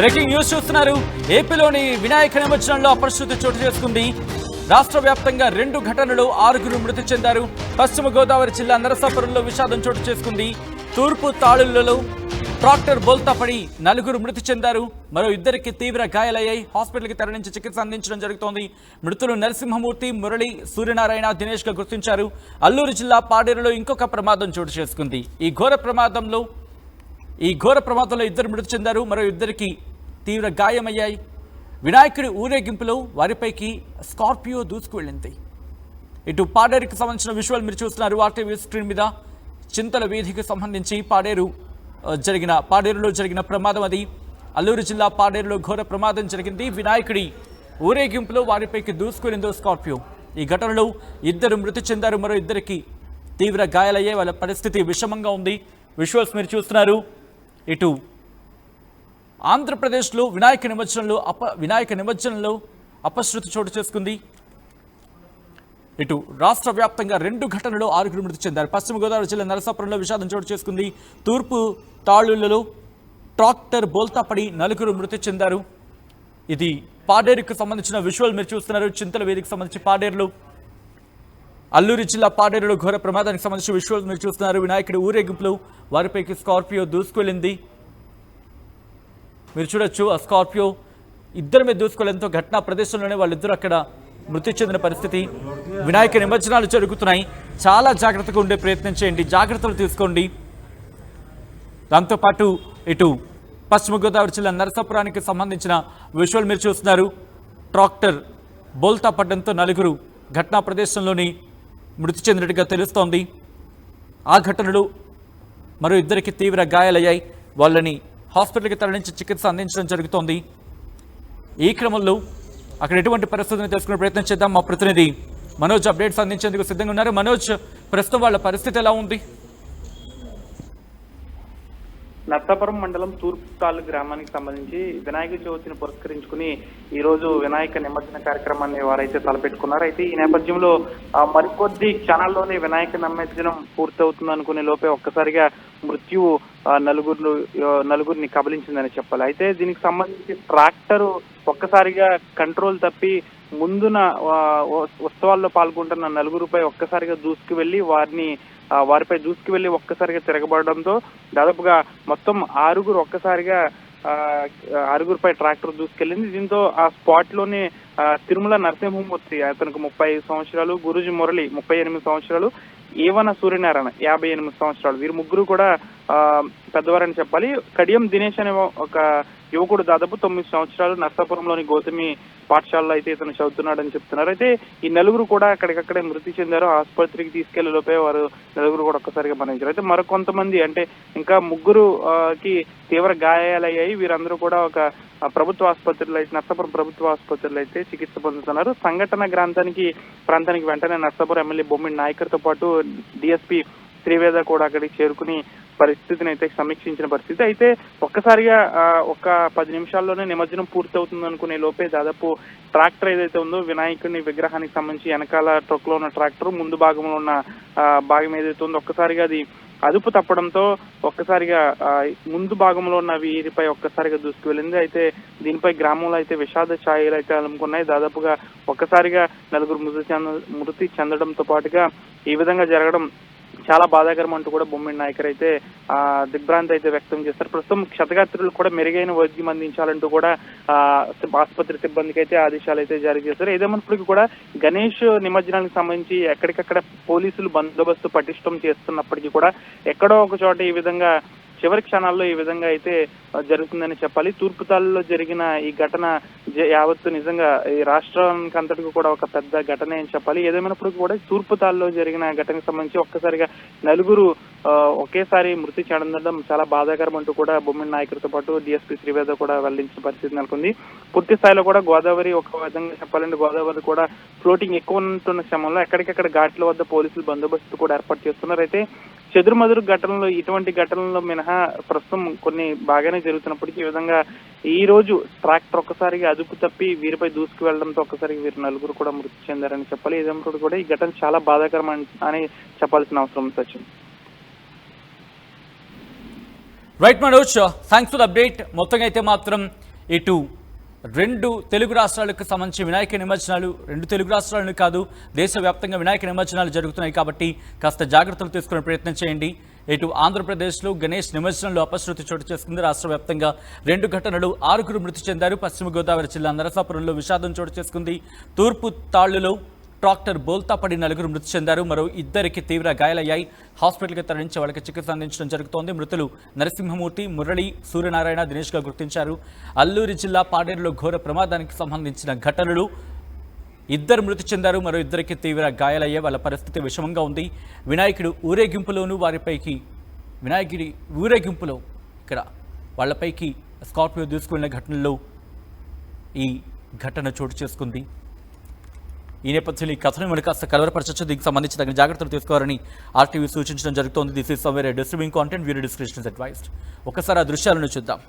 Breaking news చూస్తున్నారు. ఏపీలోని వినాయక నిమజ్జనంలో అపరిస్థితి చోటు చేసుకుంది. రాష్ట్ర వ్యాప్తంగా 2 ఘటనలు 6గురు మృతి చెందారు. పశ్చిమ గోదావరి జిల్లా నరసాపురంలో విషాదం చోటు చేసుకుంది. తూర్పు తాళులలో ట్రాక్టర్ బోల్తా పడి 4గురు మృతి చెందారు. మరో 2కి తీవ్ర గాయాలయ్యాయి. హాస్పిటల్కి తరలించి చికిత్స అందించడం జరుగుతోంది. మృతులు నరసింహమూర్తి, మురళి, సూర్యనారాయణ, దినేష్ గా గుర్తించారు. అల్లూరు జిల్లా పాడేరులో ఇంకొక ప్రమాదం చోటు చేసుకుంది. ఈ ఘోర ప్రమాదంలో 2 మృతి చెందారు. మరో 2కి తీవ్ర గాయమయ్యాయి. వినాయకుడి ఊరేగింపులో వారిపైకి స్కార్పియో దూసుకువెళ్ళింది. ఇటు పాడేరుకి సంబంధించిన విజువల్ మీరు చూస్తున్నారు ఆర్టీవీ స్క్రీన్ మీద. చింతల వీధికి సంబంధించి పాడేరులో జరిగిన ప్రమాదం అది. అల్లూరు జిల్లా పాడేరులో ఘోర ప్రమాదం జరిగింది. వినాయకుడి ఊరేగింపులో వారిపైకి దూసుకువెళ్ళిందో స్కార్పియో. ఈ ఘటనలో 2 మృతి చెందారు. మరో 2కి తీవ్ర గాయాలయ్యాయి. వాళ్ళ పరిస్థితి విషమంగా ఉంది. విజువల్స్ మీరు చూస్తున్నారు. ఇటు ఆంధ్రప్రదేశ్లో వినాయక నిమజ్జనంలో అపశృతి చోటు చేసుకుంది. ఇటు రాష్ట్ర వ్యాప్తంగా 2 ఘటనలు 6గురు మృతి చెందారు. పశ్చిమ గోదావరి జిల్లా నరసాపురంలో విషాదం చోటు చేసుకుంది. తూర్పు తాళులలో ట్రాక్టర్ బోల్తా పడి 4గురు మృతి చెందారు. ఇది పాడేరుకు సంబంధించిన విజువల్ మీరు చూస్తున్నారు. చింతల వేదికి సంబంధించి పాడేరులో, అల్లూరు జిల్లా పాడేరులో ఘోర ప్రమాదానికి సంబంధించిన విజువల్ మీరు చూస్తున్నారు. వినాయకుడి ఊరేగింపులో వారిపైకి స్కార్పియో దూసుకెళ్ళింది. మీరు చూడొచ్చు, ఆ స్కార్పియో 2 మీద దూసుకెళ్లడంతో ఘటనా ప్రదేశంలోనే వాళ్ళిద్దరూ అక్కడ మృతి చెందిన పరిస్థితి. వినాయక నిమజ్జనాలు జరుగుతున్నాయి. చాలా జాగ్రత్తగా ఉండే ప్రయత్నం చేయండి, జాగ్రత్తలు తీసుకోండి. దాంతోపాటు ఇటు పశ్చిమ గోదావరి జిల్లా నరసాపురానికి సంబంధించిన విజువల్ మీరు చూస్తున్నారు. ట్రాక్టర్ బోల్తా పడడంతో 4గురు ఘటనా ప్రదేశంలోని మృతి చెందినట్టుగా తెలుస్తోంది. ఆ ఘటనలో మరో 2కి తీవ్ర గాయాలయ్యాయి. వాళ్ళని హాస్పిటల్కి తరలించి చికిత్స అందించడం జరుగుతోంది. ఈ క్రమంలో అక్కడ ఎటువంటి పరిస్థితిని తెలుసుకునే ప్రయత్నం చేద్దాం. మా ప్రతినిధి మనోజ్ అప్డేట్స్ అందించేందుకు సిద్ధంగా ఉన్నారు. మనోజ్, ప్రస్తుతం వాళ్ళ పరిస్థితి ఎలా ఉంది? నర్సాపురం మండలం తూర్పుతాలు గ్రామానికి సంబంధించి వినాయక చవితిని పురస్కరించుకుని ఈ రోజు వినాయక నిమజ్జన కార్యక్రమాన్ని వారైతే తలపెట్టుకున్నారు. అయితే ఈ నేపథ్యంలో మరికొద్ది క్షణాల్లోనే వినాయక నిమజ్జనం పూర్తవుతుంది అనుకునే లోపే ఒక్కసారిగా మృత్యువు నలుగురిని కబలించిందని చెప్పాలి. అయితే దీనికి సంబంధించి ట్రాక్టర్ ఒక్కసారిగా కంట్రోల్ తప్పి ముందున ఉత్సవాల్లో పాల్గొంటున్న 4గురుపై ఒక్కసారిగా వారిపై దూసుకువెళ్లి ఒక్కసారిగా తిరగబడడంతో దాదాపుగా మొత్తం 6గురు ఒక్కసారిగా 6గురుపై ట్రాక్టర్ దూసుకెళ్లింది. దీంతో ఆ స్పాట్ లోనే తిరుమల నరసింహమూర్తి, అతనికి 35 సంవత్సరాలు, గురుజీ మురళి 38 సంవత్సరాలు, ఈవన సూర్యనారాయణ 58 సంవత్సరాలు, వీరు ముగ్గురు కూడా పెద్దవారని చెప్పాలి. కడియం దినేష్ అనే ఒక యువకుడు దాదాపు 9 సంవత్సరాలు నర్సాపురంలోని గౌతమి పాఠశాలలో అయితే ఇతను చదువుతున్నాడని చెప్తున్నారు. అయితే ఈ 4గురు కూడా అక్కడికక్కడే మృతి చెందారు. ఆసుపత్రికి తీసుకెళ్లే లోపే వారు 4గురు కూడా ఒక్కసారిగా మరణించారు. అయితే మరికొంతమంది అంటే ఇంకా 3కి తీవ్ర గాయాలయ్యాయి. వీరందరూ కూడా ఒక ప్రభుత్వ ఆసుపత్రిలో అయితే నర్సాపురం ప్రభుత్వ ఆసుపత్రిలో అయితే చికిత్స పొందుతున్నారు. సంఘటన ప్రాంతానికి వెంటనే నర్సాపురం ఎమ్మెల్యే బొమ్మిడి నాయకర్తో పాటు డిఎస్పీ శ్రీవేద కూడా అక్కడికి చేరుకుని పరిస్థితిని అయితే సమీక్షించిన పరిస్థితి. అయితే ఒక్కసారిగా ఒక 10 నిమిషాల్లోనే నిమజ్జనం పూర్తవుతుంది అనుకునే లోపే దాదాపు ట్రాక్టర్ ఏదైతే ఉందో వినాయకుడిని విగ్రహానికి సంబంధించి వెనకాల ట్రక్ లో ఉన్న ట్రాక్టర్ ముందు భాగంలో ఉన్న భాగం ఏదైతే ఉందో ఒక్కసారిగా అది అదుపు తప్పడంతో ఒక్కసారిగా ముందు భాగంలో ఉన్న వీరిపై ఒక్కసారిగా దూసుకువెళ్ళింది. అయితే దీనిపై గ్రామంలో అయితే విషాద ఛాయలు అయితే అలుముకున్నాయి. దాదాపుగా ఒక్కసారిగా 4గురు మృతి చెందడంతో పాటుగా ఈ విధంగా జరగడం చాలా బాధాకరం అంటూ కూడా బొమ్మిడి నాయకర్ అయితే దిగ్భ్రాంతి అయితే వ్యక్తం చేస్తారు. ప్రస్తుతం క్షతగాత్రులు కూడా మెరుగైన వైద్యం అందించాలంటూ కూడా ఆసుపత్రి సిబ్బందికి అయితే ఆదేశాలు అయితే జారీ చేశారు. ఏదేమైనప్పటికీ కూడా గణేష్ నిమజ్జనానికి సంబంధించి ఎక్కడికక్కడ పోలీసులు బందోబస్తు పటిష్టం చేస్తున్నప్పటికీ కూడా ఎక్కడో ఒక చోట ఈ విధంగా చివరి క్షణాల్లో ఈ విధంగా అయితే జరుగుతుందని చెప్పాలి. తూర్పుతాల్లో జరిగిన ఈ ఘటన యావత్తు నిజంగా ఈ రాష్ట్రానికి అంతటికి కూడా ఒక పెద్ద ఘటనే అని చెప్పాలి. ఏదేమైనప్పటికీ కూడా తూర్పుతాల్లో జరిగిన ఘటనకు సంబంధించి ఒక్కసారిగా 4గురు ఒకేసారి మృతి చెందడం చాలా బాధాకరం అంటూ కూడా బొమ్మిడి నాయకులతో పాటు డిఎస్పీ శ్రీవేద కూడా వెల్లడించిన పరిస్థితి నెలకొంది. పూర్తి స్థాయిలో కూడా గోదావరి ఒక విధంగా చెప్పాలంటే గోదావరి కూడా ఫ్లోటింగ్ ఎక్కువ ఉంటున్న క్రమంలో ఎక్కడికక్కడ ఘాట్ల వద్ద పోలీసులు బందోబస్తు కూడా ఏర్పాటు చేస్తున్నారు. అయితే చెదురుమదురు ఘటనలో ఇటువంటి ఘటనలో మినహా ప్రస్తుతం కొన్ని బాగానే జరుగుతున్నప్పటికీ ఈ విధంగా ఈ రోజు ట్రాక్టర్ ఒక్కసారిగా అదుపు తప్పి వీరిపై దూసుకు వెళ్లడంతో ఒక్కసారిగా వీరు 4గురు కూడా మృతి చెందారని చెప్పాలి. ఏదేమిటో కూడా ఈ ఘటన చాలా బాధాకరం అని చెప్పాల్సిన అవసరం Sachin. Right Manoj, thanks for the update. మొత్తంగా అయితే మాత్రం ఇటు రెండు తెలుగు రాష్ట్రాలకు సంబంధించి వినాయక నిమజ్జనాలు, రెండు తెలుగు రాష్ట్రాలను కాదు దేశవ్యాప్తంగా వినాయక నిమజ్జనాలు జరుగుతున్నాయి కాబట్టి కాస్త జాగ్రత్తలు తీసుకునే ప్రయత్నం చేయండి. ఇటు ఆంధ్రప్రదేశ్లో గణేష్ నిమజ్జనంలో అపశృతి చోటు చేసుకుంది. రాష్ట్ర వ్యాప్తంగా 2 ఘటనలు, 6 మృతి చెందారు. పశ్చిమ గోదావరి జిల్లా నరసాపురంలో విషాదం చోటు చేసుకుంది. తూర్పు తాళ్లులో ట్రాక్టర్ బోల్తా పడి 4 మృతి చెందారు. మరో 2 తీవ్ర గాయాలయ్యాయి. హాస్పిటల్కి తరలించి వాళ్ళకి చికిత్స అందించడం జరుగుతోంది. మృతులు నరసింహమూర్తి, మురళి, సూర్యనారాయణ, దినేష్గా గుర్తించారు. అల్లూరి జిల్లా పాడేరులో ఘోర ప్రమాదానికి సంబంధించిన ఘటనలు, 2 మృతి చెందారు. మరో 2 తీవ్ర గాయాలయ్యాయి. వాళ్ళ పరిస్థితి విషమంగా ఉంది. వినాయకుడి ఊరేగింపులో ఇక్కడ వాళ్ళపైకి స్కార్పియో దూసుకున్న ఘటనలో ఈ ఘటన చోటు చేసుకుంది. ఈ నేపథ్యంలో ఈ కథను మనకు కాస్త కలవరపరచచ్చు. దీనికి సంబంధించి తగిన జాగ్రత్తలు తీసుకోవాలని ఆర్టీవీ సూచించడం జరుగుతోంది. This is somewhere disturbing content, viewer description advised. ఒకసారి ఆ దృశ్యాలను చూద్దాం.